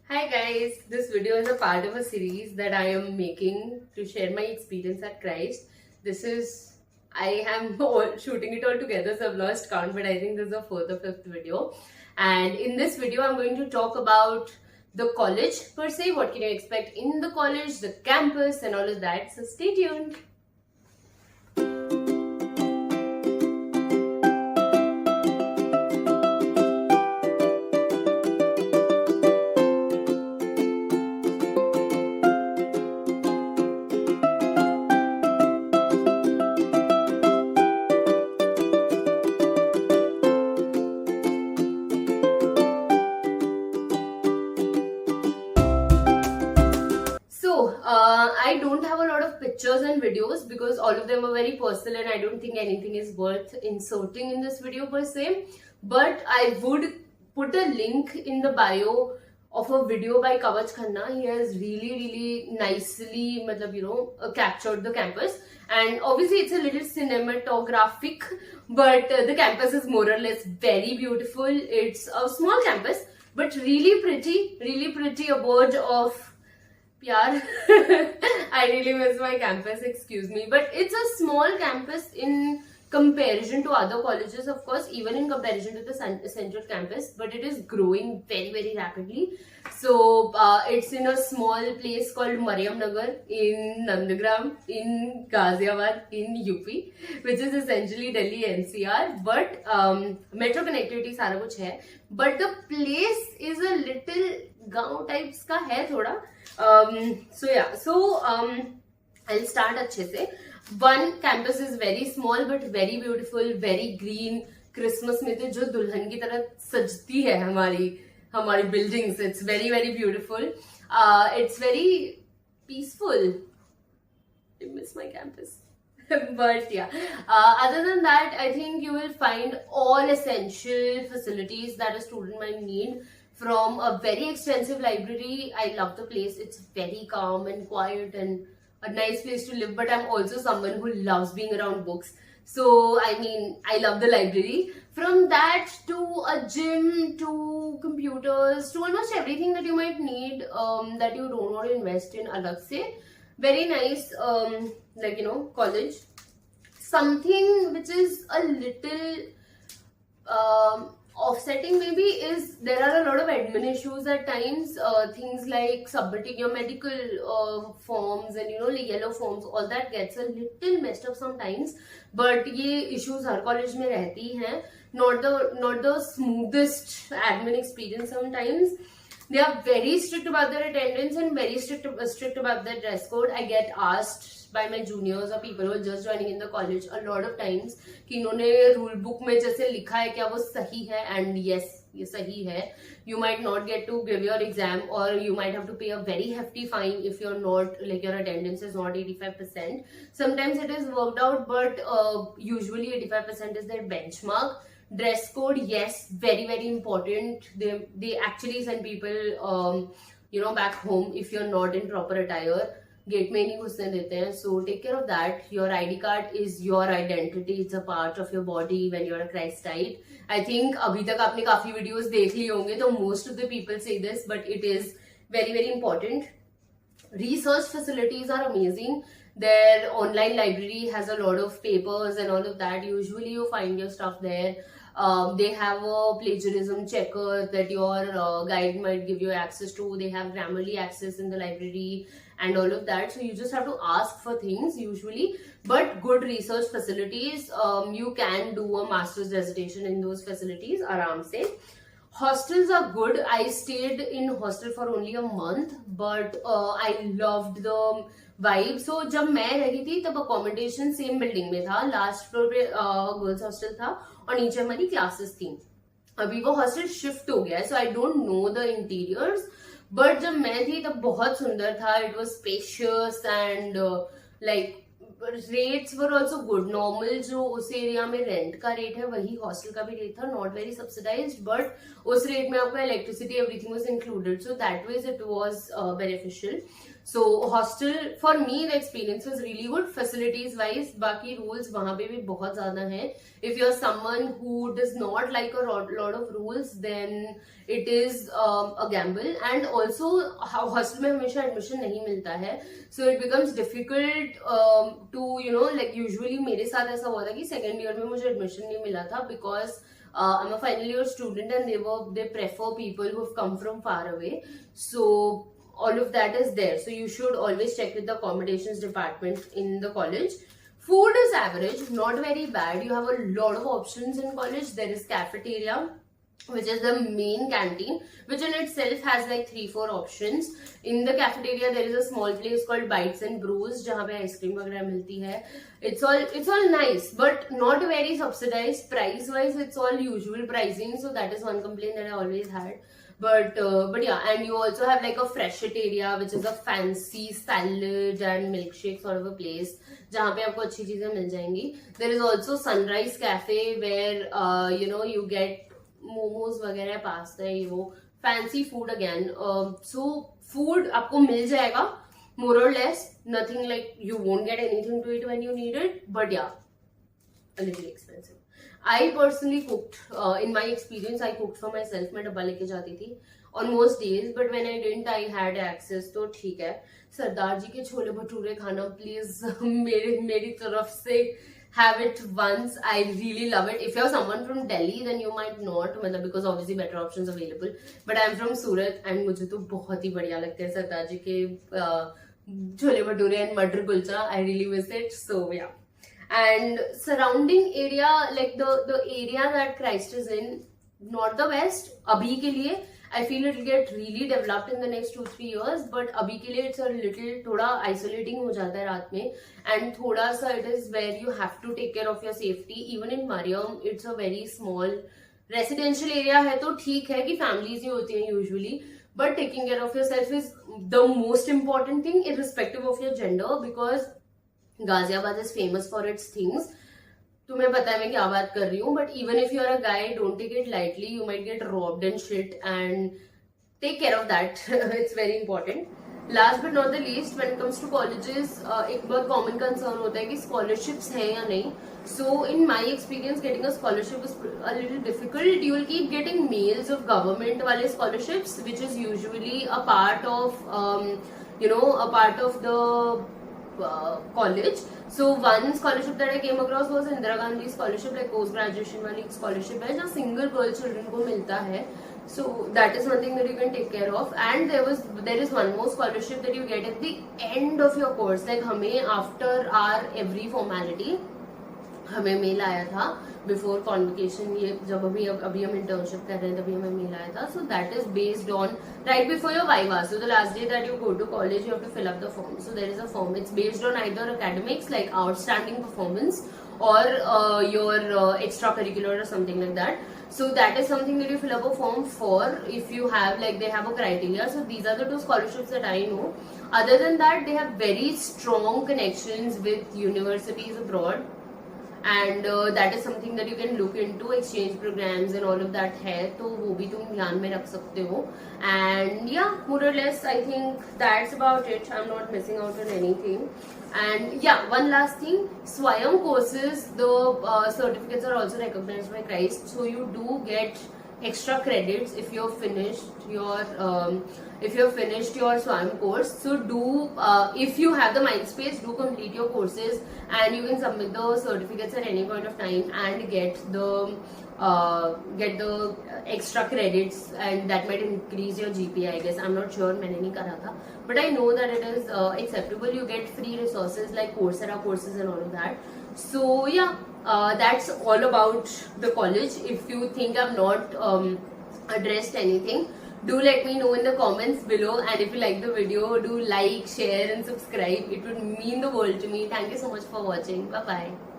Hi guys, this video is a part of a series that I am making to share my experience at Christ. I am shooting it all together, so I've lost count, but I think this is the fourth or fifth video. And in this video, I'm going to talk about the college per se, what can you expect in the college, the campus, and all of that. So stay tuned. I don't have a lot of pictures and videos because all of them are very personal and I don't think anything is worth inserting in this video per se. But I would put a link in the bio of a video by Kavach Khanna. He has really nicely, captured the campus. And obviously it's a little cinematographic, but the campus is more or less very beautiful. It's a small campus, but really pretty, a verge of yeah, I really miss my campus, excuse me. But it's a small campus in comparison to other colleges, of course, even in comparison to the central campus, but it is growing very rapidly. So it's in a small place called Mariam Nagar in Nandagram in Ghaziabad in UP, which is essentially Delhi NCR. But metro connectivity सारा कुछ है. But the place is a little गांव types का है थोड़ा. I'll start अच्छे से. One campus is very small but very beautiful, very green. Christmas में तो जो दुल्हन की तरह सजती है हमारी buildings. It's very beautiful. It's very peaceful. I miss my campus. But yeah, other than that, I think you will find all essential facilities that a student might need. From a very extensive library. I love the place. It's very calm and quiet and a nice place to live. But I'm also someone who loves being around books. So, I love the library. From that to a gym, to computers, to almost everything that you might need that you don't want to invest in alag se. Very nice, college. Something which is a little offsetting maybe is there are a lot of admin issues at times, things like submitting your medical forms and like yellow forms, all that gets a little messed up sometimes, but ye issues har college mein rehti hain. Not the smoothest admin experience sometimes. They are very strict about their attendance and very strict about their dress code. I get asked by my juniors or people who are just joining in the college a lot of times कि इन्होंने rule book में जैसे लिखा है क्या वो सही है, and yes, ये सही है. You might not get to give your exam or you might have to pay a very hefty fine if you're not, like your attendance is not 85%. Sometimes it is worked out, but usually 85% is their benchmark. Dress code, yes, very important. They actually send people back home if you're not in proper attire. Gate में नहीं घुसने देते हैं. So take care of that. Your ID card is your identity. It's a part of your body when you are a Christite. I think अभी तक आपने काफी videos देख लिए होंगे, तो most of the people say this, but it is very important. Research facilities are amazing. Their online library has a lot of papers and all of that. Usually you find your stuff there. They have a plagiarism checker that your guide might give you access to. They have Grammarly access in the library and all of that. So you just have to ask for things usually. But good research facilities, you can do a master's dissertation in those facilities aram se. Hostels are good. I stayed in hostel for only a month, but I loved the vibe. So जब मैं रही थी तब accommodation same building में था. Last floor पे girls hostel था और नीचे हमारी classes थी. अभी वो hostel shift हो गया है, so I don't know the interiors. But जब मैं थी तब बहुत सुंदर था. It was spacious and rates were also good. Normal जो उस एरिया में रेंट का रेट है वही हॉस्टल का भी रेट था. नॉट वेरी सब्सिडाइज्ड, बट उस रेट में आपका electricity everything was included, so that ways it was beneficial. So hostel for me the experience was really good. Facilities wise बाकी rules वहाँ पे भी बहुत ज़्यादा हैं. If you're someone who does not like a lot of rules, then it is a gamble. And also hostel में हमेशा admission नहीं मिलता है, so it becomes difficult to like usually मेरे साथ ऐसा हुआ था कि second year में मुझे admission नहीं मिला था because I'm a final year student and they prefer people who have come from far away. So all of that is there. So you should always check with the accommodations department in the college. Food is average, not very bad. You have a lot of options in college. There is cafeteria, which is the main canteen, which in itself has like 3-4 options. In the cafeteria there is a small place called Bites and Brews जहाँ पे ice cream वगैरह मिलती है. It's all nice but not very subsidized. Price wise it's all usual pricing, so that is one complaint that I always had. But yeah, and you also have like a freshette area, which is a fancy salad and milkshake sort of a place जहाँ पे आपको अच्छी चीजें मिल जाएंगी. There is also Sunrise Cafe where you get momos वगैरह, pasta, ये वो fancy food again. So food आपको मिल जाएगा more or less, nothing like you won't get anything to eat when you need it, but yeah, a little expensive. I personally cooked, in my experience I cooked for myself. मैं डब्बा लेके जाती थी on most days, but when I didn't I had access, तो ठीक है. सरदार जी के छोले भटूरे खाना प्लीज मेरी तरफ से have it once. I really love it. If you're someone from Delhi, then you might not, because obviously better options available. But I'm from Surat and मुझे तो बहुत ही बढ़िया लगते हैं सरदार जी के छोले भटूरे and मटर kulcha. I really miss it. So yeah. And surrounding area, like the area that Christ is in, not the best. अभी के लिए I feel it will get really developed in the next 2-3 years, but अभी के लिए it's a little थोड़ा isolating हो जाता है रात में, and थोड़ा सा it is where you have to take care of your safety. Even in Mariam, it's a very small residential area है, तो ठीक है कि families ही होती हैं usually, but taking care of yourself is the most important thing irrespective of your gender, because Ghaziabad is famous for its things. तुम्हें पता है मैं क्या बात कर रही हूँ, but even if you are a guy, don't take it lightly. You might get robbed and shit, and take care of that. It's very important. Last but not the least, when it comes to colleges, एक बहुत common concern होता है कि scholarships है या नहीं. So in my experience getting a scholarship is a little difficult. You will keep getting mails of government वाले scholarships, which is usually a part of the college. So one scholarship that I came across was Indira Gandhi scholarship, like post graduation वाली scholarship है, जो single girl children को मिलता है. So that is something that you can take care of. And there is one more scholarship that you get at the end of your course. Like हमें after our every formality हमें mail आया था before convocation. ये जब अभी हम internship कर रहे हैं तभी हमें मेल आया था. So that is based on right before your viva. So the last day that you go to college you have to fill up the form. So there is a form. It's based on either academics like outstanding performance or your extracurricular or something like that. So that is something that you fill up a form for if you have, like, they have a criteria. So these are the 2 scholarships that I know. Other than that, they have very strong connections with universities abroad. And that is something that you can look into. Exchange programs and all of that है, तो वो भी तुम ध्यान में रख सकते हो. And yeah, more or less I think that's about it. I'm not missing out on anything. And yeah, one last thing, Swayam courses, the certificates are also recognized by Christ, so you do get extra credits if you've finished your Swayam course. So do if you have the mind space, do complete your courses, and you can submit the certificates at any point of time and get the extra credits, and that might increase your GPA, I guess. I'm not sure, मैंने नहीं करा था, but I know that it is acceptable. You get free resources like Coursera courses and all of that. So yeah, that's all about the college. If you think I've not addressed anything, do let me know in the comments below. And if you like the video, do like, share and subscribe. It would mean the world to me. Thank you so much for watching. Bye bye.